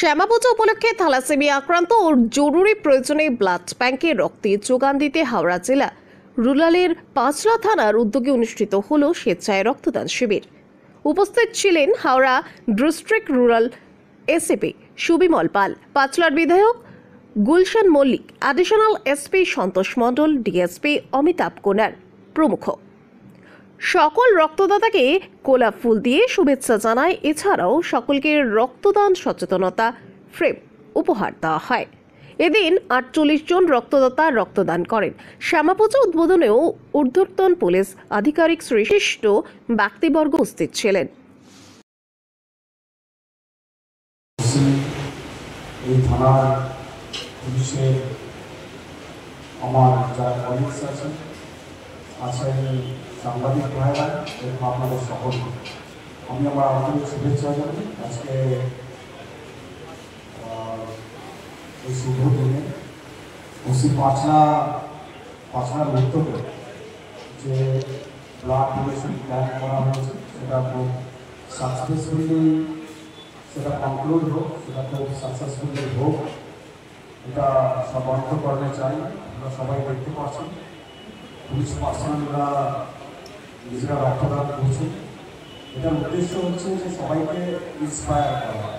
শ্যামাপূজা উপলক্ষে থ্যালাসেমিয়া আক্রান্ত ও জরুরি প্রয়োজনে ব্লাড ব্যাংকে রক্তের যোগান দিতে হাওড়া জেলা রুরালের পাঁচলা থানার উদ্যোগে অনুষ্ঠিত হল স্বেচ্ছায় রক্তদান শিবির। উপস্থিত ছিলেন Howrah district rural SAP Subimal Pal, পাঁচলার বিধায়ক Gulshan Mallick, additional SP Santosh Mondal, DSP Amitabh Kunar প্রমুখ। সকল রক্তদাতাকে গোলাপ ফুল দিয়ে শুভেচ্ছা জানায়। এছাড়াও সকলকে রক্তদান সচেতনতা ফ্রেম উপহার দেওয়া হয়। এদিন 48 জন রক্তদাতা রক্তদান করেন। শ্যামাপূজা উদ্বোধনেও ঊর্ধ্বতন পুলিশ আধিকারিক শ্রেষ্ঠ ব্যক্তিবর্গ উপস্থিত ছিলেন। এই থানার পুলিশের আমার যারা কলিগস আছেন, সাংবাদিক ভাইরা এবং আপনাদের সকল আমি আমার আন্তরিক শুভেচ্ছা জানাই। আজকে এই শুভ দিনে ওসি পাঁচলার উদ্যোগে যে ব্লাড ডোনেশন প্ল্যান করা হয়েছে সেটা খুব সাকসেসফুলি কনক্লুড হোক, সেটা খুব সাকসেসফুলি হোক, এটা সব অর্থ করতে চাই। আমরা সবাই দেখতে পাচ্ছি পুলিশ পার্সোনালরা নিজেরা রক্তদান করছে। এটার উদ্দেশ্য হচ্ছে যে সবাইকে ইন্সপায়ার করা।